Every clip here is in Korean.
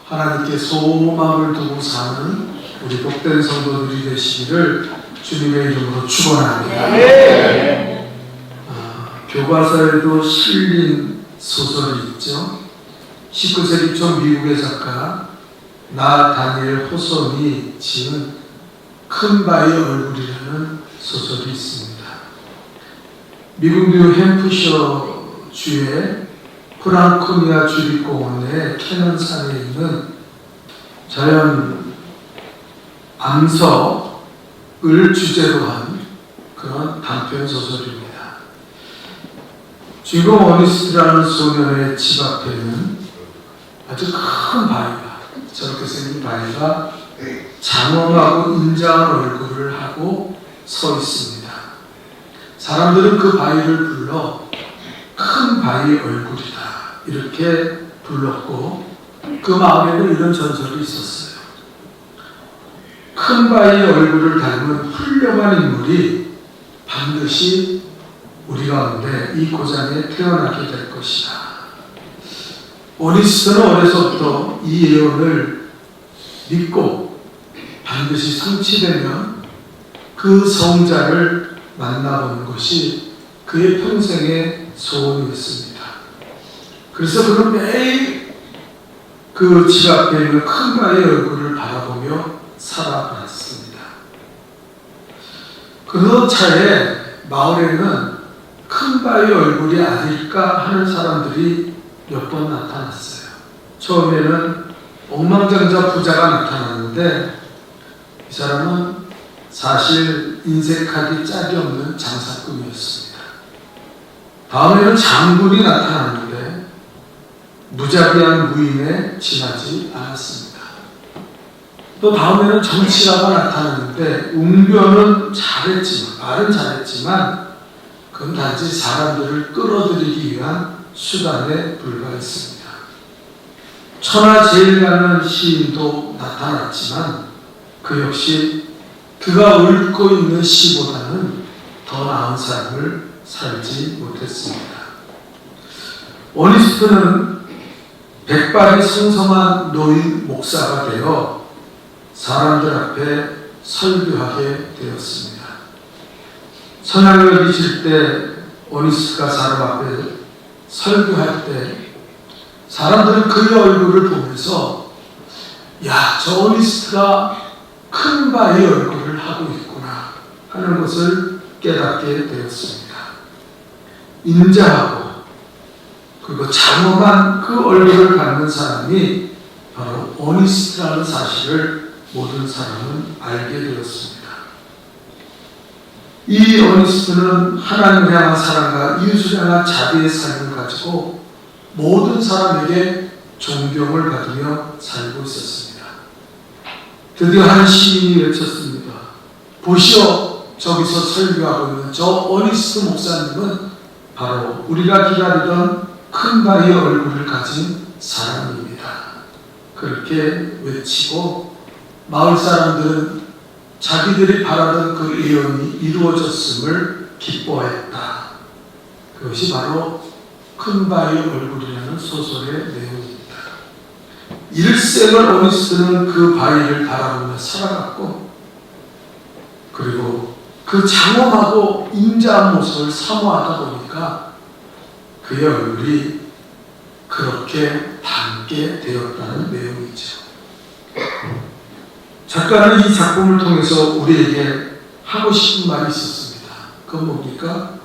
하나님께 소망을 두고 사는 우리 복된 성도들이 되시기를 주님의 이름으로 축원합니다. 교과서에도 실린 소설이 있죠. 19세기 초 미국의 작가 나다니엘 호섬이 지은 큰 바위 얼굴이라는 소설이 있습니다. 미국 뉴햄프셔 주의 프랑코니아 주립공원의 캐넌산에 있는 자연 암석을 주제로 한 그런 단편 소설입니다. 주인공 어니스트라는 소년의 집 앞에는 아주 큰 바위가, 저렇게 생긴 바위가 장엄하고 인자한 얼굴을 하고 서 있습니다. 사람들은 그 바위를 불러 큰 바위 얼굴이다 이렇게 불렀고, 그 마을에는 이런 전설이 있었어요. 큰 바위 얼굴을 닮은 훌륭한 인물이 반드시 우리 가운데 이 고장에 태어나게 될 것이다. 어니스트는 어려서부터 이 예언을 믿고 반드시 성취되면 그 성자를 만나보는 것이 그의 평생의 소원이었습니다. 그래서 그는 매일 그 집 앞에 있는 큰 바위의 얼굴을 바라보며 살아갔습니다. 그러던 차에 마을에는 큰 바위 얼굴이 아닐까 하는 사람들이 몇 번 나타났어요. 처음에는 억만장자 부자가 나타났는데, 이 사람은 사실 인색하기 짝이 없는 장사꾼이었습니다. 다음에는 장군이 나타났는데 무자비한 무인에 지나지 않았습니다. 또 다음에는 정치가가 나타났는데 웅변은 잘했지만, 말은 잘했지만 그건 단지 사람들을 끌어들이기 위한 수단에 불과했습니다. 천하제일가는 시인도 나타났지만 그 역시 그가 읊고 있는 시보다는 더 나은 삶을 살지 못했습니다. 어니스트는 백발이 성성한 노인 목사가 되어 사람들 앞에 설교하게 되었습니다. 선양을 비칠 때 어니스트가 사람 앞에 설교할 때 사람들은 그의 얼굴을 보면서, 야, 저 어니스트가 큰 바위 얼굴을 하고 있구나 하는 것을 깨닫게 되었습니다. 인자하고 그리고 장엄한 그 얼굴을 갖는 사람이 바로 어니스트라는 사실을 모든 사람은 알게 되었습니다. 이 어니스트는 하나님을 향한 사랑과 이웃을 향한 자비의 삶을 가지고 모든 사람에게 존경을 받으며 살고 있었습니다. 드디어 한 시인이 외쳤습니다. 보시오, 저기서 설교하고 있는 저 어니스트 목사님은 바로 우리가 기다리던 큰 바위의 얼굴을 가진 사람입니다. 그렇게 외치고 마을 사람들은 자기들이 바라던 그 예언이 이루어졌음을 기뻐했다. 그것이 바로 큰 바위의 얼굴이라는 소설의 내용입니다. 일생을 어니스트는 그 바위를 바라보며 살아갔고, 그리고 그 장엄하고 인자한 모습을 사모하다 보니까 그의 얼굴이 그렇게 닮게 되었다는 내용이죠. 작가는 이 작품을 통해서 우리에게 하고 싶은 말이 있었습니다. 그건 뭡니까?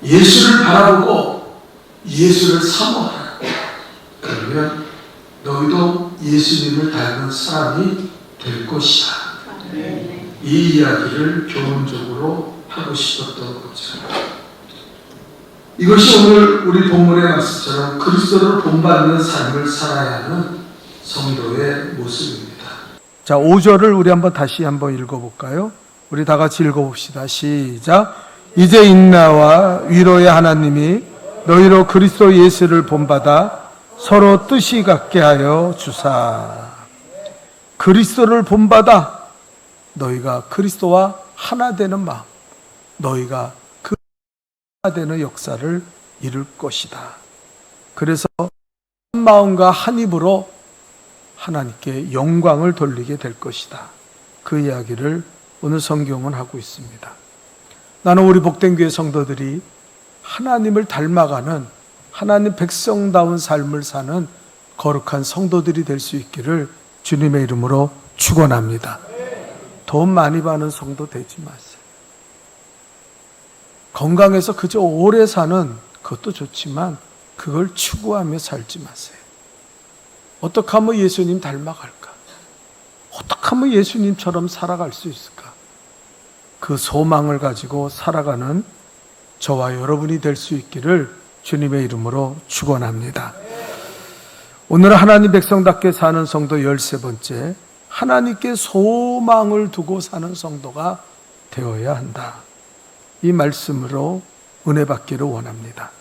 예수를 바라보고 예수를 사모하라. 그러면 너희도 예수님을 닮은 사람이 될 것이다. 이 이야기를 교훈적으로 하고 싶었던 거죠. 이것이 오늘 우리 본문의 말씀처럼 그리스도를 본받는 삶을 살아야 하는 성도의 모습입니다. 자, 5절을 우리 다시 한번 읽어볼까요? 우리 다 같이 읽어봅시다. 시작. 이제 인나와 위로의 하나님이 너희로 그리스도 예수를 본받아 서로 뜻이 같게 하여 주사. 그리스도를 본받아 너희가 그리스도와 하나 되는 마음, 너희가 그 하나 되는 역사를 이룰 것이다. 그래서 한 마음과 한 입으로 하나님께 영광을 돌리게 될 것이다. 그 이야기를 오늘 성경은 하고 있습니다. 나는 우리 복된 교회 성도들이 하나님을 닮아가는 하나님 백성다운 삶을 사는 거룩한 성도들이 될 수 있기를 주님의 이름으로 축원합니다. 돈 많이 버는 성도 되지 마세요. 건강해서 그저 오래 사는 그것도 좋지만 그걸 추구하며 살지 마세요. 어떻게 하면 예수님 닮아갈까? 어떻게 하면 예수님처럼 살아갈 수 있을까? 그 소망을 가지고 살아가는 저와 여러분이 될 수 있기를 주님의 이름으로 축원합니다. 오늘 하나님 백성답게 사는 성도 13번째, 하나님께 소망을 두고 사는 성도가 되어야 한다. 이 말씀으로 은혜 받기를 원합니다.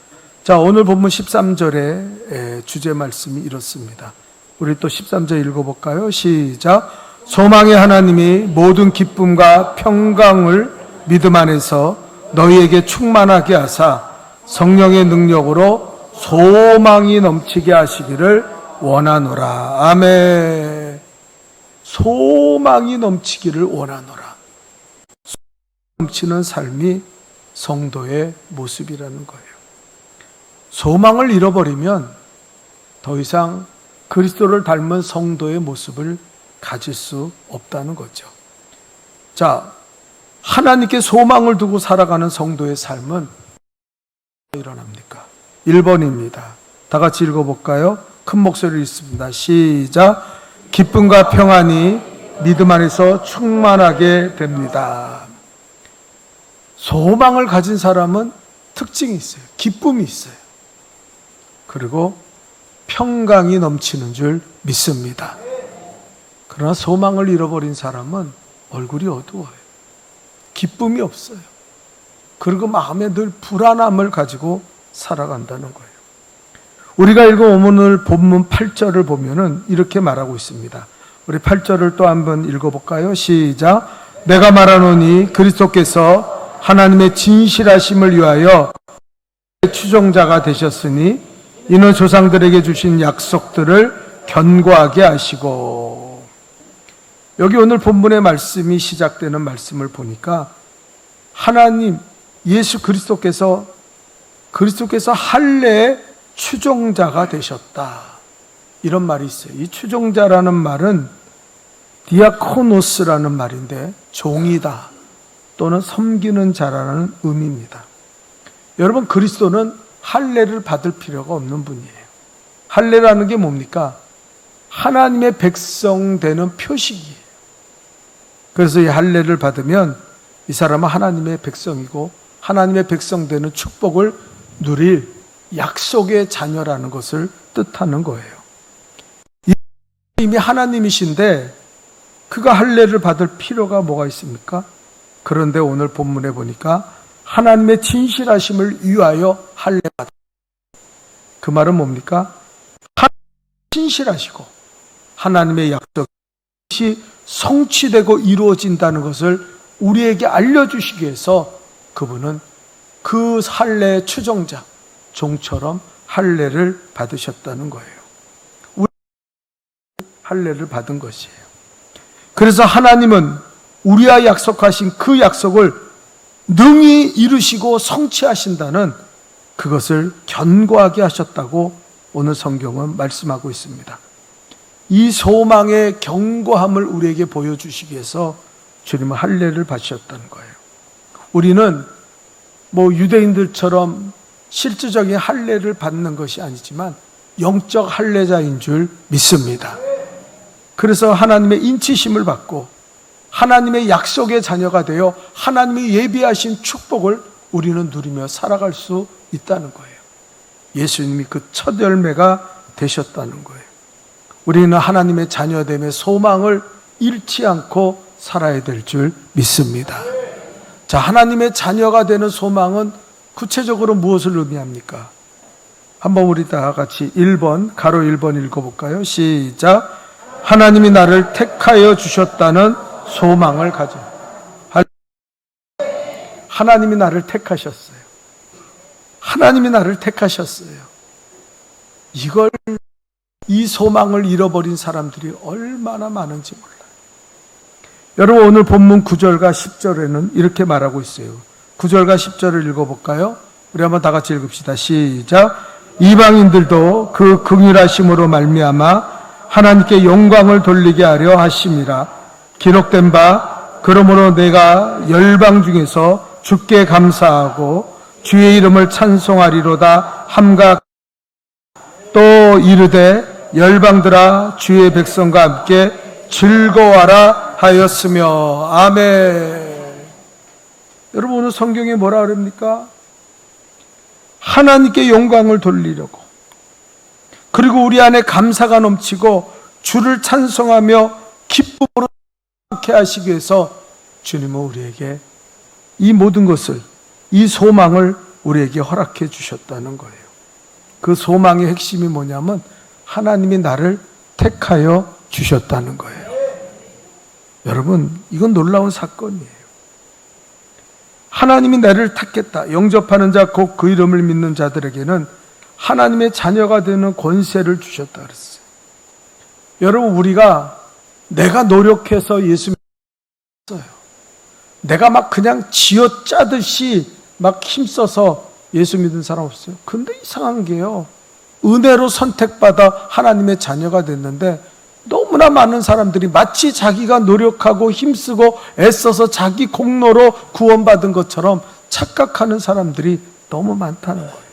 자, 오늘 본문 13절의 주제 말씀이 이렇습니다. 우리 또 13절 읽어볼까요? 시작. 소망의 하나님이 모든 기쁨과 평강을 믿음 안에서 너희에게 충만하게 하사 성령의 능력으로 소망이 넘치게 하시기를 원하노라. 아멘. 소망이 넘치기를 원하노라. 넘치는 삶이 성도의 모습이라는 거예요. 소망을 잃어버리면 더 이상 그리스도를 닮은 성도의 모습을 가질 수 없다는 거죠. 자, 하나님께 소망을 두고 살아가는 성도의 삶은 일어납니까? 1번입니다. 다 같이 읽어볼까요? 큰 목소리로 읽습니다. 시작. 기쁨과 평안이 믿음 안에서 충만하게 됩니다. 소망을 가진 사람은 특징이 있어요. 기쁨이 있어요. 그리고 평강이 넘치는 줄 믿습니다. 그러나 소망을 잃어버린 사람은 얼굴이 어두워요. 기쁨이 없어요. 그리고 마음에 늘 불안함을 가지고 살아간다는 거예요. 우리가 읽어온 오늘 본문 8절을 보면은 이렇게 말하고 있습니다. 우리 8절을 또 한번 읽어볼까요? 시작. 내가 말하노니 그리스도께서 하나님의 진실하심을 위하여 추종자가 되셨으니 이는 조상들에게 주신 약속들을 견고하게 하시고. 여기 오늘 본문의 말씀이 시작되는 말씀을 보니까 하나님 예수 그리스도께서 할례의 추종자가 되셨다. 이런 말이 있어요. 이 추종자라는 말은 디아코노스라는 말인데 종이다 또는 섬기는 자라는 의미입니다. 여러분, 그리스도는 할례를 받을 필요가 없는 분이에요. 할례라는 게 뭡니까? 하나님의 백성 되는 표식이에요. 그래서 이 할례를 받으면 이 사람은 하나님의 백성이고 하나님의 백성 되는 축복을 누릴 약속의 자녀라는 것을 뜻하는 거예요. 이미 하나님이신데 그가 할례를 받을 필요가 뭐가 있습니까? 그런데 오늘 본문에 보니까 하나님의 진실하심을 위하여 할례 받아. 그 말은 뭡니까? 하나님 진실하시고 하나님의 약속이 성취되고 이루어진다는 것을 우리에게 알려주시기 위해서 그분은 그 할례의 추종자, 종처럼 할례를 받으셨다는 거예요. 우리 할례를 받은 것이에요. 그래서 하나님은 우리와 약속하신 그 약속을 능히 이루시고 성취하신다는 그것을 견고하게 하셨다고 오늘 성경은 말씀하고 있습니다. 이 소망의 견고함을 우리에게 보여주시기 위해서 주님은 할례를 받으셨다는 거예요. 우리는 유대인들처럼 실질적인 할례를 받는 것이 아니지만 영적 할례자인 줄 믿습니다. 그래서 하나님의 인치심을 받고 하나님의 약속의 자녀가 되어 하나님이 예비하신 축복을 우리는 누리며 살아갈 수 있다는 거예요. 예수님이 그 첫 열매가 되셨다는 거예요. 우리는 하나님의 자녀됨의 소망을 잃지 않고 살아야 될 줄 믿습니다. 자, 하나님의 자녀가 되는 소망은 구체적으로 무엇을 의미합니까? 한번 우리 다 같이 1번, 가로 1번 읽어볼까요? 시작. 하나님이 나를 택하여 주셨다는 소망을 가져. 하나님이 나를 택하셨어요. 하나님이 나를 택하셨어요. 이 소망을 잃어버린 사람들이 얼마나 많은지 몰라요. 여러분, 오늘 본문 9절과 10절에는 이렇게 말하고 있어요. 9절과 10절을 읽어볼까요? 우리 한번 다 같이 읽읍시다. 시작. 이방인들도 그 긍휼하심으로 말미암아 하나님께 영광을 돌리게 하려 하심이라. 기록된 바 그러므로 내가 열방 중에서 주께 감사하고 주의 이름을 찬송하리로다 함과 또 이르되 열방들아 주의 백성과 함께 즐거워하라 하였으며. 아멘. 여러분, 오늘 성경에 뭐라 그럽니까? 하나님께 영광을 돌리려고, 그리고 우리 안에 감사가 넘치고 주를 찬송하며 기쁨으로 함께 하시기 위해서 주님은 우리에게 이 모든 것을, 이 소망을 우리에게 허락해 주셨다는 거예요. 그 소망의 핵심이 뭐냐면 하나님이 나를 택하여 주셨다는 거예요. 여러분, 이건 놀라운 사건이에요. 하나님이 나를 택했다. 영접하는 자 곧 그 이름을 믿는 자들에게는 하나님의 자녀가 되는 권세를 주셨다 그랬어요. 여러분, 우리가 내가 노력해서 예수 믿었어요. 내가 막 그냥 쥐어짜듯이 막 힘써서 예수 믿은 사람 없어요. 근데 이상한 게요, 은혜로 선택받아 하나님의 자녀가 됐는데 너무나 많은 사람들이 마치 자기가 노력하고 힘쓰고 애써서 자기 공로로 구원받은 것처럼 착각하는 사람들이 너무 많다는 거예요.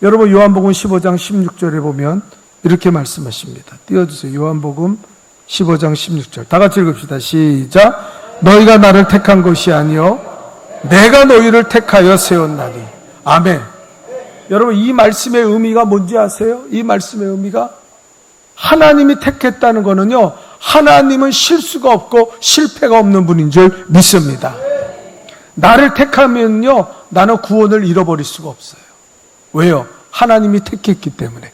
여러분, 요한복음 15장 16절에 보면 이렇게 말씀하십니다. 띄워주세요. 요한복음 15장 16절. 다 같이 읽읍시다. 시작. 너희가 나를 택한 것이 아니요 내가 너희를 택하여 세웠나니. 아멘. 여러분, 이 말씀의 의미가 뭔지 아세요? 이 말씀의 의미가 하나님이 택했다는 거는요, 하나님은 실수가 없고 실패가 없는 분인 줄 믿습니다. 나를 택하면요, 나는 구원을 잃어버릴 수가 없어요. 왜요? 하나님이 택했기 때문에.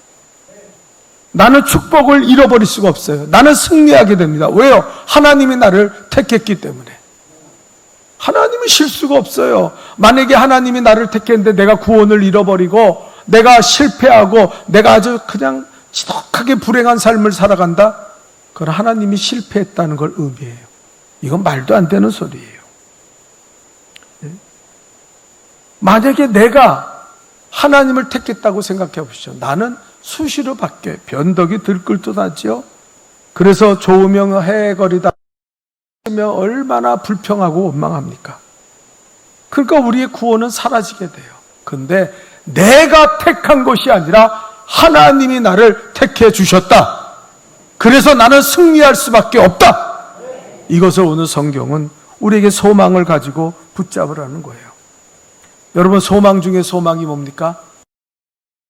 나는 축복을 잃어버릴 수가 없어요. 나는 승리하게 됩니다. 왜요? 하나님이 나를 택했기 때문에. 하나님은 실수가 없어요. 만약에 하나님이 나를 택했는데 내가 구원을 잃어버리고 내가 실패하고 내가 아주 그냥 지독하게 불행한 삶을 살아간다? 그건 하나님이 실패했다는 걸 의미해요. 이건 말도 안 되는 소리예요. 만약에 내가 하나님을 택했다고 생각해 보시죠. 나는 수시로 바뀌어요. 변덕이 들끓듯 하지요. 그래서 좋으면 해거리다 면 얼마나 불평하고 원망합니까? 그러니까 우리의 구원은 사라지게 돼요. 근데 내가 택한 것이 아니라 하나님이 나를 택해 주셨다. 그래서 나는 승리할 수밖에 없다. 이것을 오늘 성경은 우리에게 소망을 가지고 붙잡으라는 거예요. 여러분, 소망 중에 소망이 뭡니까?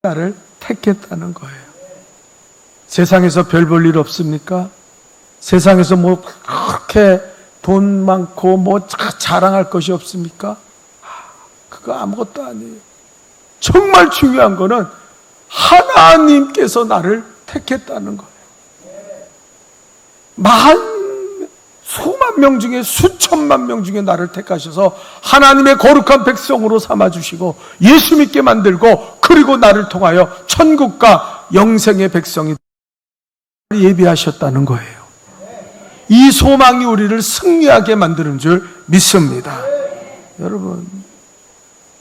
나를 택했다는 거예요. 세상에서 별 볼 일 없습니까? 세상에서 뭐 그렇게 돈 많고 뭐 자랑할 것이 없습니까? 그거 아무것도 아니에요. 정말 중요한 거는 하나님께서 나를 택했다는 거예요. 수만 명 중에 수천만 명 중에 나를 택하셔서 하나님의 거룩한 백성으로 삼아주시고 예수 믿게 만들고, 그리고 나를 통하여 천국과 영생의 백성이 예비하셨다는 거예요. 이 소망이 우리를 승리하게 만드는 줄 믿습니다. 여러분,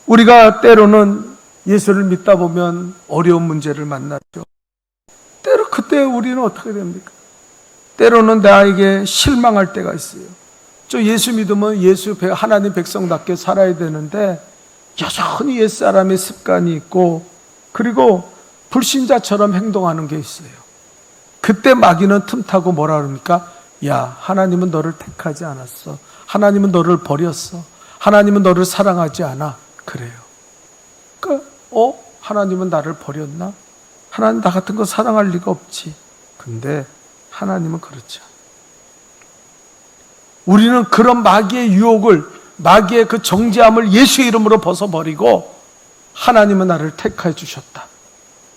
우리가 때로는 예수를 믿다 보면 어려운 문제를 만나죠. 때로 그때 우리는 어떻게 됩니까? 때로는 나에게 실망할 때가 있어요. 저 예수 믿으면 하나님 백성답게 살아야 되는데 여전히 옛사람의 습관이 있고, 그리고 불신자처럼 행동하는 게 있어요. 그때 마귀는 틈타고 뭐라 그럽니까? 야, 하나님은 너를 택하지 않았어. 하나님은 너를 버렸어. 하나님은 너를 사랑하지 않아. 그래요. 그러니까 하나님은 나를 버렸나? 하나님 나 같은 거 사랑할 리가 없지. 근데 하나님은 그렇지 않아요. 우리는 그런 마귀의 유혹을, 마귀의 그 정죄함을 예수의 이름으로 벗어버리고 하나님은 나를 택해 주셨다.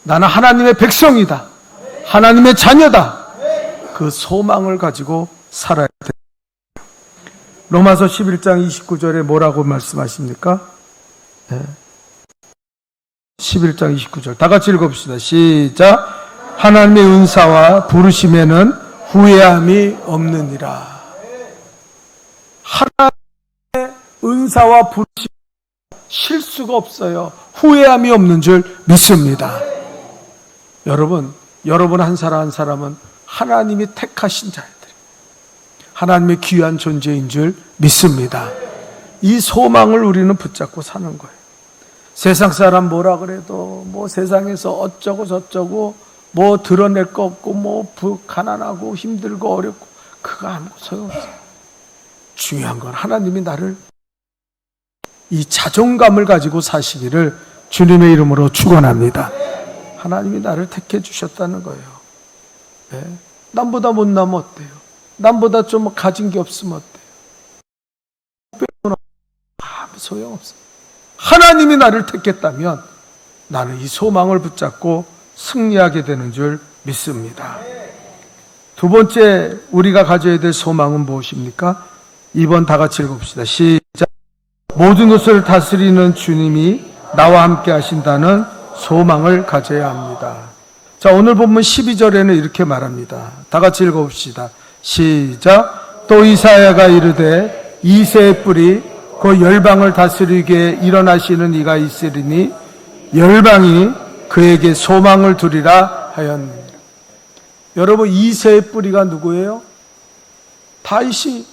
나는 하나님의 백성이다. 하나님의 자녀다. 그 소망을 가지고 살아야 돼요. 로마서 11장 29절에 뭐라고 말씀하십니까? 네. 11장 29절 다 같이 읽어봅시다. 시작. 하나님의 은사와 부르심에는 후회함이 없느니라. 하나님의 은사와 부르심 실수가 없어요. 후회함이 없는 줄 믿습니다. 여러분 한 사람 한 사람은 하나님이 택하신 자들, 하나님의 귀한 존재인 줄 믿습니다. 이 소망을 우리는 붙잡고 사는 거예요. 세상 사람 뭐라 그래도 뭐 세상에서 어쩌고 저쩌고 뭐 드러낼 거 없고 뭐 가난하고 힘들고 어렵고 그거 아무 소용없어요. 중요한 건 하나님이 나를 이 자존감을 가지고 사시기를 주님의 이름으로 축원합니다. 하나님이 나를 택해 주셨다는 거예요. 네? 남보다 못나면 어때요? 남보다 좀 가진 게 없으면 어때요? 아무 소용없어요. 하나님이 나를 택했다면 나는 이 소망을 붙잡고 승리하게 되는 줄 믿습니다. 두 번째 우리가 가져야 될 소망은 무엇입니까? 2번 다 같이 읽읍시다. 시작. 모든 것을 다스리는 주님이 나와 함께 하신다는 소망을 가져야 합니다. 자, 오늘 본문 12절에는 이렇게 말합니다. 다 같이 읽어봅시다. 시작. 또 이사야가 이르되 이새의 뿔이 그 열방을 다스리게 일어나시는 이가 있으리니 열방이 그에게 소망을 두리라 하였느니라. 여러분, 이새의 뿌리가 누구예요? 다윗이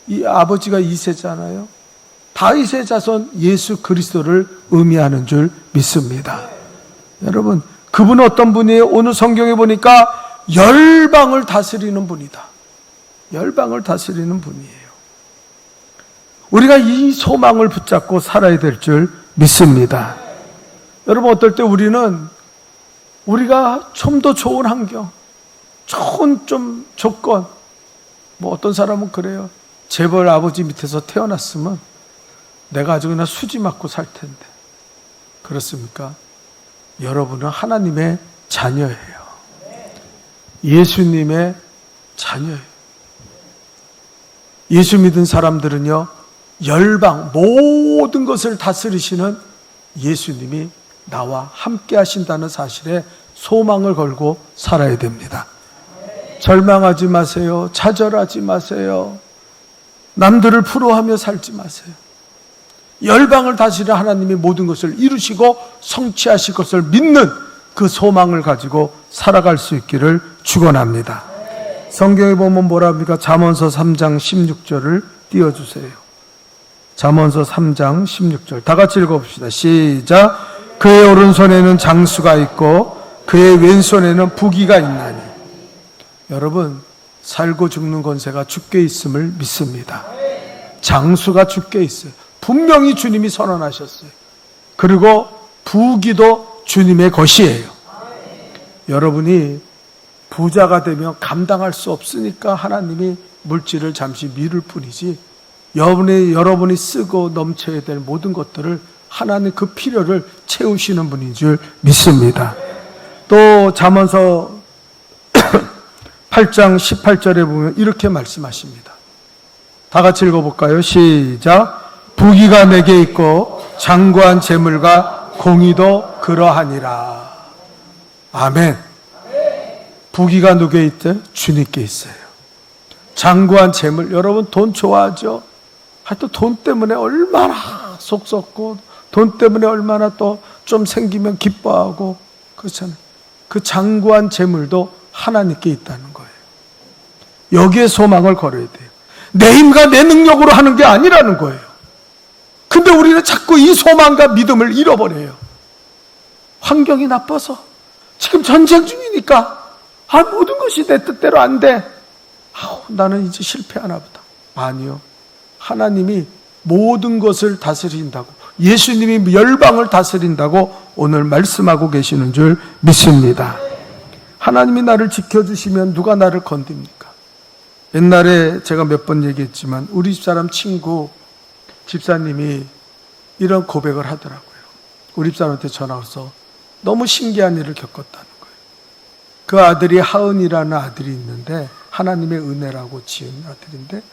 이 아버지가 이새잖아요. 다윗의 자손 예수 그리스도를 의미하는 줄 믿습니다. 여러분, 그분은 어떤 분이에요? 오늘 성경에 보니까 열방을 다스리는 분이다. 열방을 다스리는 분이에요. 우리가 이 소망을 붙잡고 살아야 될 줄 믿습니다. 여러분, 어떨 때 우리가 좀 더 좋은 환경, 좋은 좀 조건, 뭐 어떤 사람은 그래요. 재벌 아버지 밑에서 태어났으면 내가 아주 그냥 수지 맞고 살 텐데. 그렇습니까? 여러분은 하나님의 자녀예요. 예수님의 자녀예요. 예수 믿은 사람들은요, 열방 모든 것을 다스리시는 예수님이 나와 함께 하신다는 사실에 소망을 걸고 살아야 됩니다. 절망하지 마세요. 좌절하지 마세요. 남들을 부러워하며 살지 마세요. 열방을 다스리는 하나님이 모든 것을 이루시고 성취하실 것을 믿는 그 소망을 가지고 살아갈 수 있기를 축원합니다. 성경에 보면 뭐라 합니까? 잠언서 3장 16절을 띄워주세요. 잠언서 3장 16절 다 같이 읽어봅시다. 시작. 그의 오른손에는 장수가 있고 그의 왼손에는 부귀가 있나니. 여러분, 살고 죽는 권세가 주께 있음을 믿습니다. 장수가 주께 있어요. 분명히 주님이 선언하셨어요. 그리고 부귀도 주님의 것이에요. 여러분이 부자가 되면 감당할 수 없으니까 하나님이 물질을 잠시 미룰 뿐이지, 여러분이 쓰고 넘쳐야 될 모든 것들을 하나님 그 필요를 채우시는 분인 줄 믿습니다. 또 잠언서 8장 18절에 보면 이렇게 말씀하십니다. 다 같이 읽어볼까요? 시작. 부귀가 내게 있고 장구한 재물과 공의도 그러하니라. 아멘. 부귀가 누구에 있대? 주님께 있어요. 장구한 재물, 여러분 돈 좋아하죠? 하여튼 돈 때문에 얼마나 속 썩고 돈 때문에 얼마나 또 좀 생기면 기뻐하고 그렇잖아요. 그 장구한 재물도 하나님께 있다는 거예요. 여기에 소망을 걸어야 돼요. 내 힘과 내 능력으로 하는 게 아니라는 거예요. 근데 우리는 자꾸 이 소망과 믿음을 잃어버려요. 환경이 나빠서, 지금 전쟁 중이니까 모든 것이 내 뜻대로 안 돼. 나는 이제 실패하나 보다. 아니요. 하나님이 모든 것을 다스린다고, 예수님이 열방을 다스린다고 오늘 말씀하고 계시는 줄 믿습니다. 하나님이 나를 지켜주시면 누가 나를 건듭니까? 옛날에 제가 몇 번 얘기했지만 우리 집사람 친구 집사님이 이런 고백을 하더라고요. 우리 집사람한테 전화 와서 너무 신기한 일을 겪었다는 거예요. 그 아들이 하은이라는 아들이 있는데, 하나님의 은혜라고 지은 아들인데,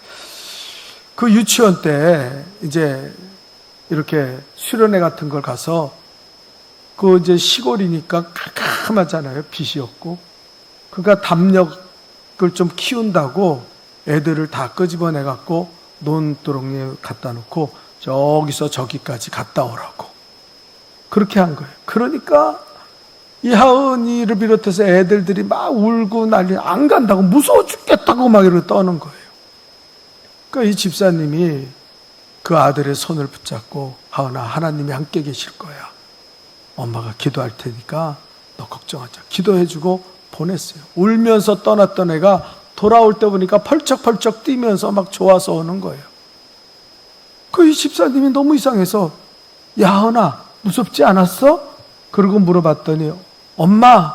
그 유치원 때 이제 이렇게 수련회 같은 걸 가서 그 이제 시골이니까 캄캄하잖아요. 빛이 없고. 그러니까 담력을 좀 키운다고 애들을 다 끄집어내 갖고 논두렁에 갖다 놓고 저기서 저기까지 갔다 오라고 그렇게 한 거예요. 그러니까 이 하은이를 비롯해서 애들들이 막 울고 난리, 안 간다고, 무서워 죽겠다고 막 이러고 떠는 거예요. 그러니까 이 집사님이 그 아들의 손을 붙잡고, 하은아, 하나님이 함께 계실 거야. 엄마가 기도할 테니까 너 걱정하지 마. 기도해주고 보냈어요. 울면서 떠났던 애가 돌아올 때 보니까 펄쩍펄쩍 뛰면서 막 좋아서 오는 거예요. 그 이 집사님이 너무 이상해서, 야, 하은아, 무섭지 않았어? 그러고 물어봤더니, 엄마,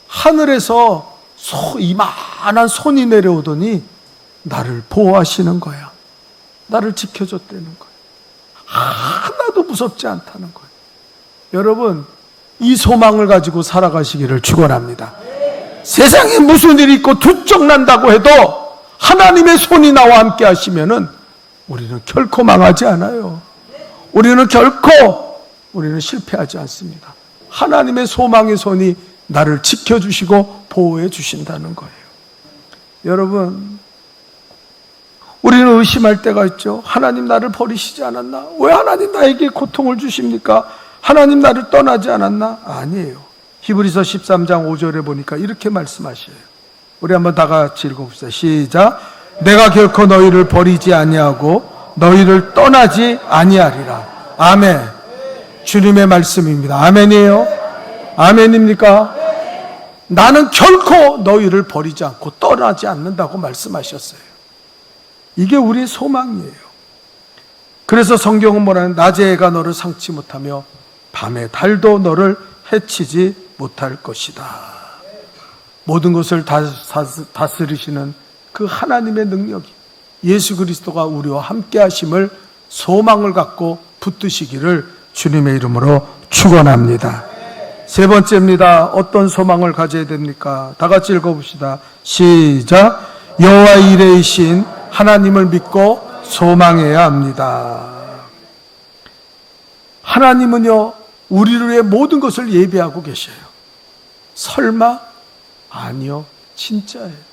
하늘에서 이만한 손이 내려오더니 나를 보호하시는 거야. 나를 지켜줬다는 거야. 하나도 무섭지 않다는 거예요. 여러분, 이 소망을 가지고 살아가시기를 축원합니다. 세상에 무슨 일이 있고 두쪽난다고 해도 하나님의 손이 나와 함께 하시면은 우리는 결코 망하지 않아요. 우리는 실패하지 않습니다. 하나님의 소망의 손이 나를 지켜주시고 보호해 주신다는 거예요. 여러분, 우리는 의심할 때가 있죠. 하나님 나를 버리시지 않았나? 왜 하나님 나에게 고통을 주십니까? 하나님 나를 떠나지 않았나? 아니에요. 히브리서 13장 5절에 보니까 이렇게 말씀하셔요. 우리 한번 다 같이 읽어봅시다. 시작. 내가 결코 너희를 버리지 아니하고 너희를 떠나지 아니하리라. 아멘. 주님의 말씀입니다. 아멘이에요? 아멘입니까? 나는 결코 너희를 버리지 않고 떠나지 않는다고 말씀하셨어요. 이게 우리의 소망이에요. 그래서 성경은 뭐라는, 낮에 해가 너를 상치 못하며 밤에 달도 너를 해치지 못할 것이다. 모든 것을 다스리시는 그 하나님의 능력이, 예수 그리스도가 우리와 함께 하심을 소망을 갖고 붙드시기를 주님의 이름으로 축원합니다. 세 번째입니다. 어떤 소망을 가져야 됩니까? 다 같이 읽어봅시다. 시작. 여호와 이레이신 하나님을 믿고 소망해야 합니다. 하나님은요, 우리를 위해 모든 것을 예비하고 계셔요. 설마? 아니요, 진짜예요.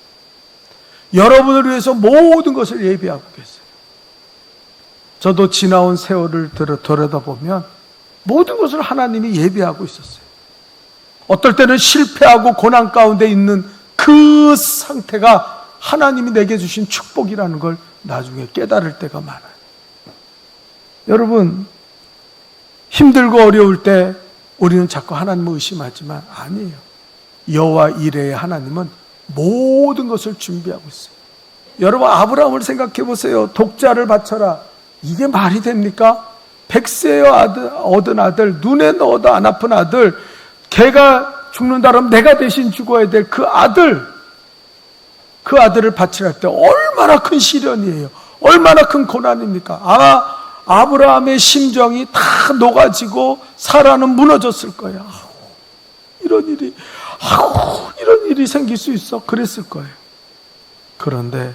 여러분을 위해서 모든 것을 예비하고 계세요. 저도 지나온 세월을 돌아다보면 모든 것을 하나님이 예비하고 있었어요. 어떨 때는 실패하고 고난 가운데 있는 그 상태가 하나님이 내게 주신 축복이라는 걸 나중에 깨달을 때가 많아요. 여러분, 힘들고 어려울 때 우리는 자꾸 하나님을 의심하지만 아니에요. 여호와 이레의 하나님은 모든 것을 준비하고 있어요. 여러분, 아브라함을 생각해 보세요. 독자를 바쳐라. 이게 말이 됩니까? 100세여 얻은 아들, 눈에 넣어도 안 아픈 아들, 걔가 죽는다면 내가 대신 죽어야 될 그 아들을 바치라 할 때 얼마나 큰 시련이에요. 얼마나 큰 고난입니까? 아브라함의 심정이 다 녹아지고 사라는 무너졌을 거예요. 이런 일이 생길 수 있어? 그랬을 거예요. 그런데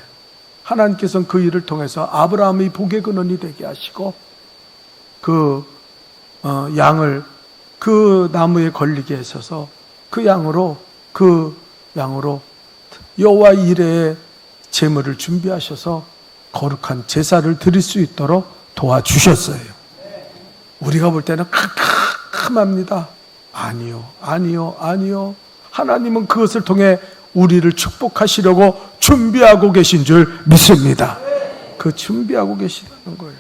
하나님께서는 그 일을 통해서 아브라함의 복의 근원이 되게 하시고 양을 그 나무에 걸리게 하셔서 그 양으로 여호와 이레의 제물을 준비하셔서 거룩한 제사를 드릴 수 있도록 도와주셨어요. 우리가 볼 때는 캄캄합니다. 아니요. 하나님은 그것을 통해 우리를 축복하시려고 준비하고 계신 줄 믿습니다. 그 준비하고 계시다는 거예요.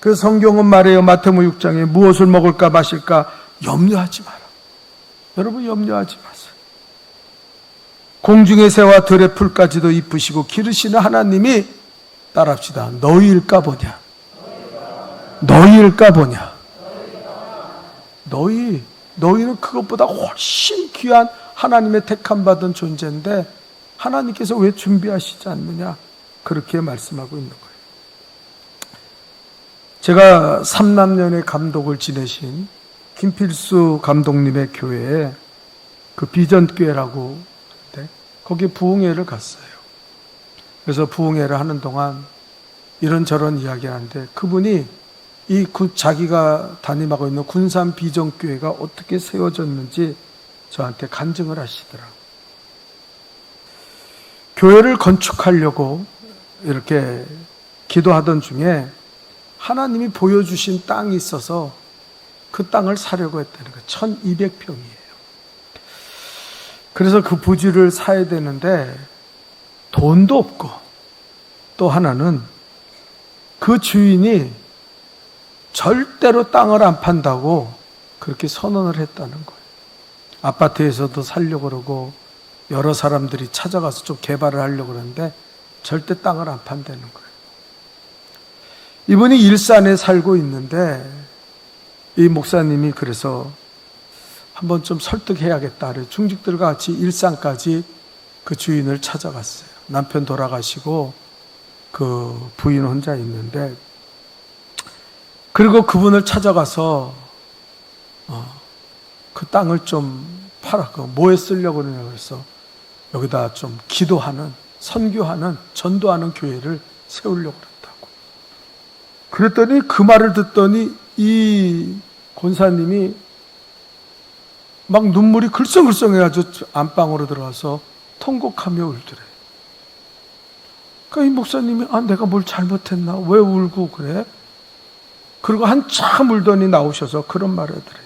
그 성경은 말해요. 마태복음 6장에 무엇을 먹을까 마실까 염려하지 마라. 여러분, 염려하지 마세요. 공중의 새와 들의 풀까지도 이쁘시고 기르시는 하나님이, 따라합시다. 너희일까 보냐. 너희는 그것보다 훨씬 귀한 하나님의 택함 받은 존재인데 하나님께서 왜 준비하시지 않느냐, 그렇게 말씀하고 있는 거예요. 제가 삼남년의 감독을 지내신 김필수 감독님의 교회에 그 비전교회라고 하는데 거기에 부흥회를 갔어요. 그래서 부흥회를 하는 동안 이런저런 이야기를 하는데 그분이 자기가 담임하고 있는 군산 비전교회가 어떻게 세워졌는지 저한테 간증을 하시더라고요. 교회를 건축하려고 이렇게 기도하던 중에 하나님이 보여주신 땅이 있어서 그 땅을 사려고 했다는 거예요. 1200평이에요. 그래서 그 부지를 사야 되는데 돈도 없고, 또 하나는 그 주인이 절대로 땅을 안 판다고 그렇게 선언을 했다는 거예요. 아파트에서도 살려고 그러고 여러 사람들이 찾아가서 좀 개발을 하려고 그러는데 절대 땅을 안 판다는 거예요. 이분이 일산에 살고 있는데 이 목사님이 그래서 한번 좀 설득해야겠다. 중직들과 같이 일산까지 그 주인을 찾아갔어요. 남편 돌아가시고 그 부인 혼자 있는데, 그리고 그분을 찾아가서 그 땅을 좀 팔아. 뭐에 쓰려고 그러냐 그래서 여기다 좀 기도하는, 선교하는, 전도하는 교회를 세우려고 그랬다고. 그랬더니 그 말을 듣더니 이 권사님이 막 눈물이 글썽글썽해가지고 안방으로 들어가서 통곡하며 울더래. 그러니까 이 목사님이 내가 뭘 잘못했나? 왜 울고 그래? 그리고 한참 울더니 나오셔서 그런 말을 하더래.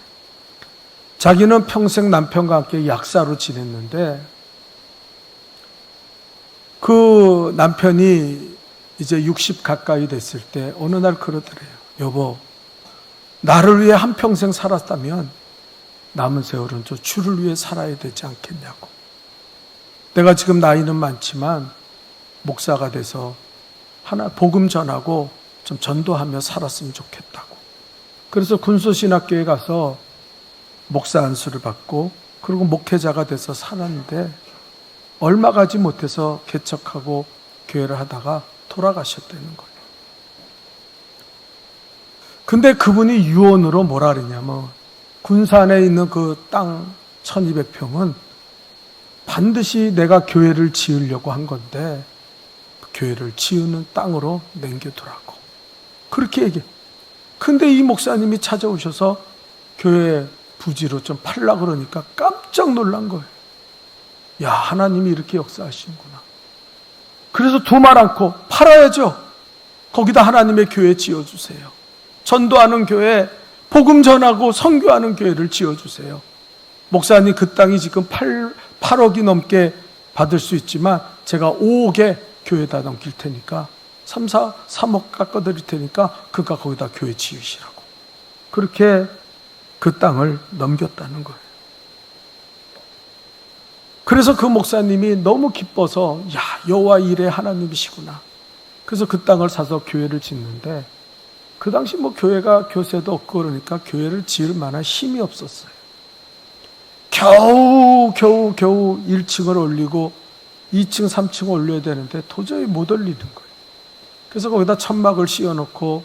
자기는 평생 남편과 함께 약사로 지냈는데 그 남편이 이제 60 가까이 됐을 때 어느 날 그러더래요. 여보, 나를 위해 한평생 살았다면 남은 세월은 저 주를 위해 살아야 되지 않겠냐고. 내가 지금 나이는 많지만 목사가 돼서 하나 복음 전하고 좀 전도하며 살았으면 좋겠다고. 그래서 군소신학교에 가서 목사 안수를 받고 그리고 목회자가 돼서 살았는데 얼마 가지 못해서 개척하고 교회를 하다가 돌아가셨다는 거예요. 근데 그분이 유언으로 뭐라 그러냐면 군산에 있는 그 땅 1200평은 반드시 내가 교회를 지으려고 한 건데 교회를 지으는 땅으로 남겨두라고 그렇게 얘기해. 근데 이 목사님이 찾아오셔서 교회 부지로 좀 팔려고 그러니까 깜짝 놀란 거예요. 야, 하나님이 이렇게 역사하시는구나. 그래서 두말 않고 팔아야죠. 거기다 하나님의 교회 지어주세요. 전도하는 교회, 복음 전하고 선교하는 교회를 지어주세요. 목사님, 그 땅이 지금 8억이 넘게 받을 수 있지만 제가 5억에 교회에다 넘길 테니까 3억 깎아드릴 테니까 그가 거기다 교회 지으시라고. 그렇게 그 땅을 넘겼다는 거예요. 그래서 그 목사님이 너무 기뻐서 야, 여호와 일의 하나님이시구나. 그래서 그 땅을 사서 교회를 짓는데 그 당시 뭐 교회가 교세도 없고 그러니까 교회를 지을 만한 힘이 없었어요. 겨우 1층을 올리고 2층, 3층 올려야 되는데 도저히 못 올리는 거예요. 그래서 거기다 천막을 씌워놓고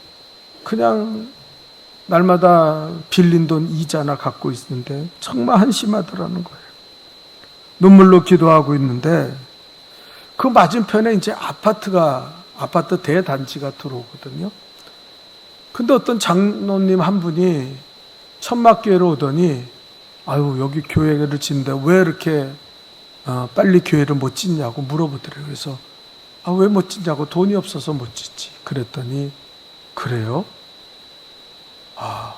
그냥 날마다 빌린 돈 이자나 갖고 있는데 정말 한심하더라는 거예요. 눈물로 기도하고 있는데 그 맞은편에 이제 아파트 대단지가 들어오거든요. 근데 어떤 장로님 한 분이 천막교회로 오더니 아유, 여기 교회를 짓는데 왜 이렇게 빨리 교회를 못 짓냐고 물어보더래요. 그래서 왜 못 짓냐고, 돈이 없어서 못 짓지. 그랬더니 그래요?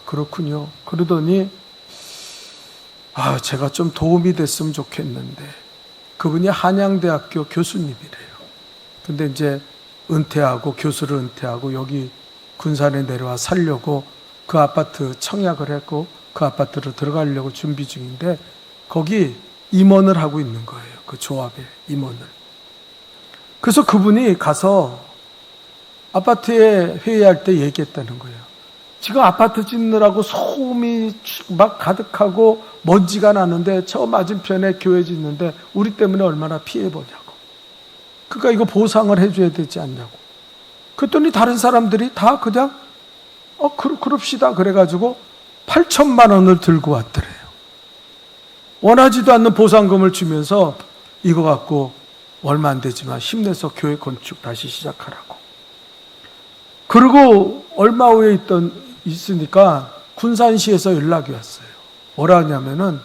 그렇군요. 그러더니 제가 좀 도움이 됐으면 좋겠는데, 그분이 한양대학교 교수님이래요. 근데 이제 교수를 은퇴하고 여기 군산에 내려와 살려고 그 아파트 청약을 했고 그 아파트로 들어가려고 준비 중인데 거기 임원을 하고 있는 거예요. 그 조합의 임원을. 그래서 그분이 가서 아파트에 회의할 때 얘기했다는 거예요. 지금 아파트 짓느라고 소음이 막 가득하고 먼지가 나는데 저 맞은편에 교회 짓는데 우리 때문에 얼마나 피해보냐고. 그러니까 이거 보상을 해줘야 되지 않냐고. 그랬더니 다른 사람들이 다 그냥 그럽시다 그래가지고 8천만 원을 들고 왔더래요. 원하지도 않는 보상금을 주면서 이거 갖고 얼마 안 되지만 힘내서 교회 건축 다시 시작하라고. 그리고 얼마 후에 있던 있으니까 군산시에서 연락이 왔어요. 뭐라 하냐면은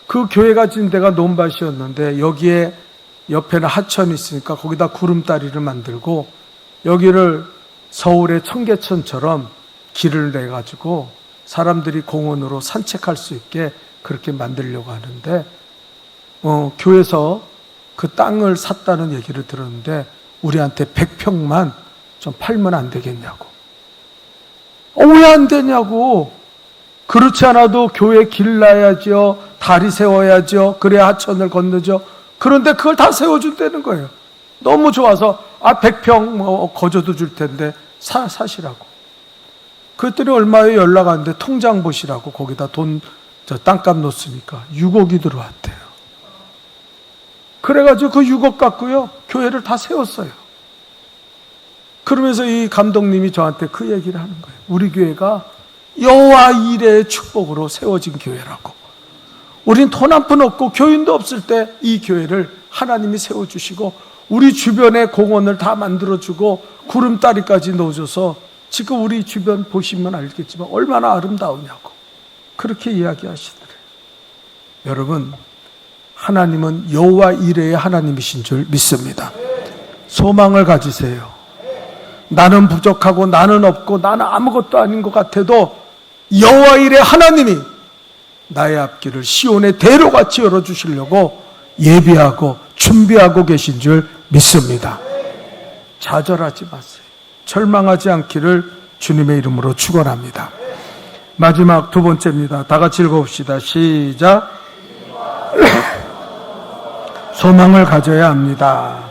그 교회가 지은 데가 논밭이었는데 여기에 옆에는 하천이 있으니까 거기다 구름다리를 만들고 여기를 서울의 청계천처럼 길을 내가지고 사람들이 공원으로 산책할 수 있게 그렇게 만들려고 하는데 교회에서 그 땅을 샀다는 얘기를 들었는데 우리한테 100평만 좀 팔면 안 되겠냐고. 왜 안 되냐고. 그렇지 않아도 교회 길 놔야죠. 다리 세워야죠. 그래야 하천을 건너죠. 그런데 그걸 다 세워준다는 거예요. 너무 좋아서 100평 거저도 줄 텐데 사시라고. 그랬더니 얼마에 연락 왔는데 통장 보시라고. 거기다 땅값 넣었으니까 6억이 들어왔대요. 그래가지고 그 6억 갖고요 교회를 다 세웠어요. 그러면서 이 감독님이 저한테 그 얘기를 하는 거예요. 우리 교회가 여호와 이레의 축복으로 세워진 교회라고. 우린 돈 한 푼 없고 교인도 없을 때 이 교회를 하나님이 세워주시고 우리 주변에 공원을 다 만들어주고 구름다리까지 넣어줘서 지금 우리 주변 보시면 알겠지만 얼마나 아름다우냐고 그렇게 이야기하시더래요. 여러분, 하나님은 여호와 이레의 하나님이신 줄 믿습니다. 소망을 가지세요. 나는 부족하고 나는 없고 나는 아무것도 아닌 것 같아도 여호와 이레 하나님이 나의 앞길을 시온의 대로같이 열어주시려고 예비하고 준비하고 계신 줄 믿습니다. 좌절하지 마세요. 절망하지 않기를 주님의 이름으로 축원합니다. 마지막 두 번째입니다. 다 같이 읽어봅시다. 시작. 소망을 가져야 합니다.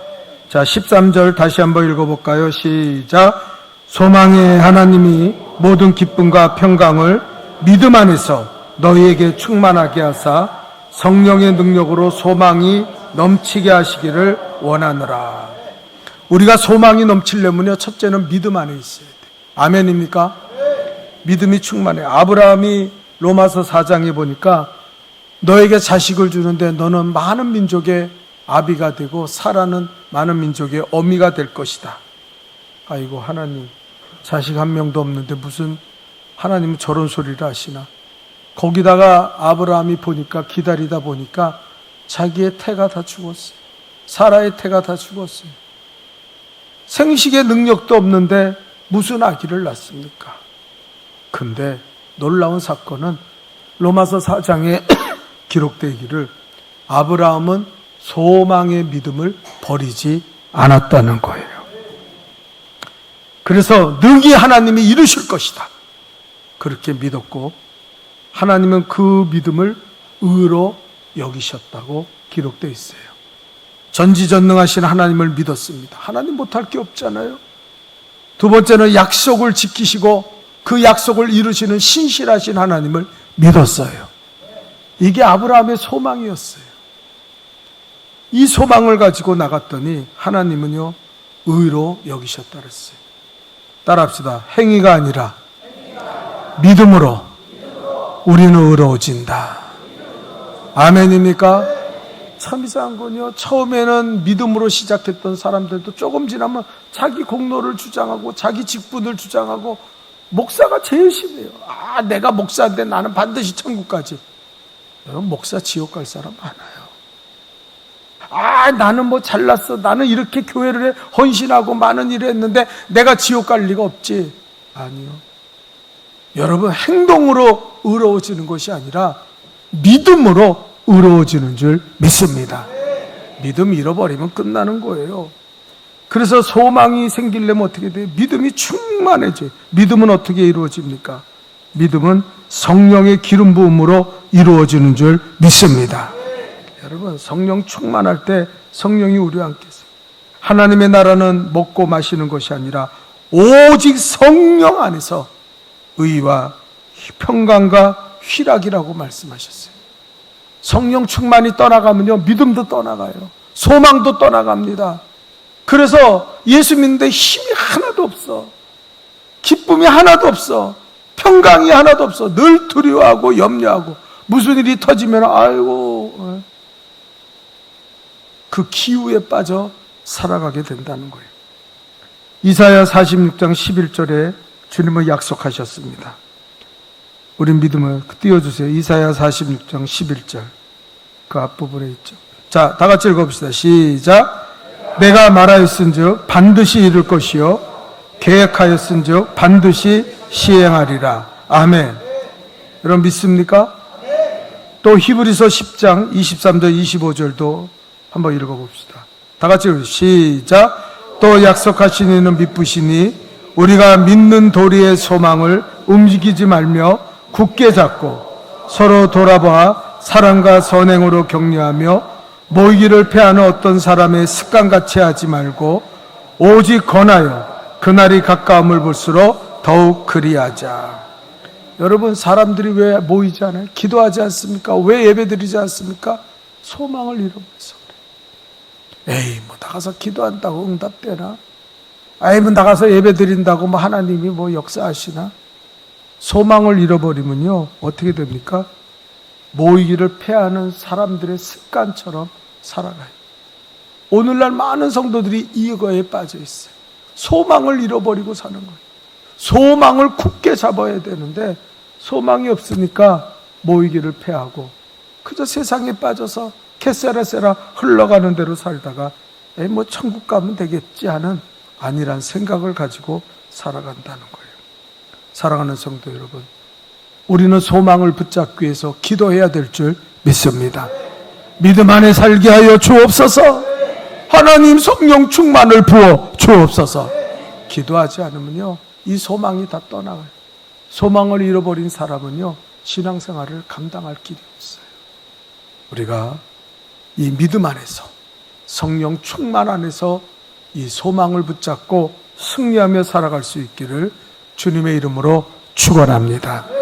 자, 13절 다시 한번 읽어볼까요? 시작. 소망의 하나님이 모든 기쁨과 평강을 믿음 안에서 너희에게 충만하게 하사 성령의 능력으로 소망이 넘치게 하시기를 원하노라. 우리가 소망이 넘치려면요, 첫째는 믿음 안에 있어야 돼요. 아멘입니까? 믿음이 충만해요. 아브라함이 로마서 4장에 보니까 너에게 자식을 주는데 너는 많은 민족의 아비가 되고 사라는 많은 민족의 어미가 될 것이다. 아이고, 하나님, 자식 한 명도 없는데 무슨 하나님은 저런 소리를 하시나. 거기다가 아브라함이 보니까, 기다리다 보니까 자기의 태가 다 죽었어요. 사라의 태가 다 죽었어요. 생식의 능력도 없는데 무슨 아기를 낳습니까? 근데 놀라운 사건은 로마서 4장에 기록되기를 아브라함은 소망의 믿음을 버리지 않았다는 거예요. 그래서 능히 하나님이 이루실 것이다. 그렇게 믿었고 하나님은 그 믿음을 의로 여기셨다고 기록되어 있어요. 전지전능하신 하나님을 믿었습니다. 하나님 못할 게 없잖아요. 두 번째는 약속을 지키시고 그 약속을 이루시는 신실하신 하나님을 믿었어요. 이게 아브라함의 소망이었어요. 이 소망을 가지고 나갔더니 하나님은요, 의로 여기셨다 그랬어요. 따라합시다. 행위가 아니라 믿음으로 우리는 의로워진다. 아멘입니까? 참 이상한 건요, 처음에는 믿음으로 시작했던 사람들도 조금 지나면 자기 공로를 주장하고 자기 직분을 주장하고 목사가 제일 심해요. 내가 목사인데 나는 반드시 천국 가지. 여러분, 목사 지옥 갈 사람 많아요. 나는 뭐 잘났어. 나는 이렇게 교회를 헌신하고 많은 일을 했는데 내가 지옥 갈 리가 없지. 아니요. 여러분, 행동으로 의로워지는 것이 아니라 믿음으로 의로워지는 줄 믿습니다. 믿음 잃어버리면 끝나는 거예요. 그래서 소망이 생기려면 어떻게 돼요? 믿음이 충만해져요. 믿음은 어떻게 이루어집니까? 믿음은 성령의 기름 부음으로 이루어지는 줄 믿습니다. 여러분, 성령 충만할 때 성령이 우리와 함께 있어요. 하나님의 나라는 먹고 마시는 것이 아니라 오직 성령 안에서 의와 평강과 희락이라고 말씀하셨어요. 성령 충만이 떠나가면요, 믿음도 떠나가요. 소망도 떠나갑니다. 그래서 예수 믿는데 힘이 하나도 없어. 기쁨이 하나도 없어. 평강이 하나도 없어. 늘 두려워하고 염려하고 무슨 일이 터지면 아이고, 그 기우에 빠져 살아가게 된다는 거예요. 이사야 46장 11절에 주님은 약속하셨습니다. 우리 믿음을 띄워주세요. 이사야 46장 11절 그 앞부분에 있죠. 자, 다 같이 읽어봅시다. 시작. 내가 말하였은즉 반드시 이룰 것이요 계획하였은즉 반드시 시행하리라. 아멘. 여러분 믿습니까? 또 히브리서 10장 23절 25절도 한번 읽어봅시다. 다 같이 시작. 또 약속하신 이는 미쁘시니 우리가 믿는 도리의 소망을 움직이지 말며 굳게 잡고 서로 돌아봐 사랑과 선행으로 격려하며 모이기를 패하는 어떤 사람의 습관같이 하지 말고 오직 권하여 그날이 가까움을 볼수록 더욱 그리하자. 여러분, 사람들이 왜 모이지 않아요? 기도하지 않습니까? 왜 예배드리지 않습니까? 소망을 잃어버려서 그래. 에이, 뭐 나가서 기도한다고 응답되나? 아이, 뭐 나가서 예배드린다고 뭐 하나님이 뭐 역사하시나? 소망을 잃어버리면요 어떻게 됩니까? 모이기를 패하는 사람들의 습관처럼 살아가요. 오늘날 많은 성도들이 이거에 빠져 있어요. 소망을 잃어버리고 사는 거예요. 소망을 굳게 잡아야 되는데 소망이 없으니까 모이기를 패하고 그저 세상에 빠져서 캐세라세라 흘러가는 대로 살다가 에이, 뭐 천국 가면 되겠지 하는 아니란 생각을 가지고 살아간다는 거예요. 사랑하는 성도 여러분, 우리는 소망을 붙잡기 위해서 기도해야 될 줄 믿습니다. 믿음 안에 살게 하여 주옵소서. 하나님 성령 충만을 부어 주옵소서. 기도하지 않으면요 이 소망이 다 떠나가요. 소망을 잃어버린 사람은요 신앙생활을 감당할 길이 없어요. 우리가 이 믿음 안에서 성령 충만 안에서 이 소망을 붙잡고 승리하며 살아갈 수 있기를 주님의 이름으로 축원합니다.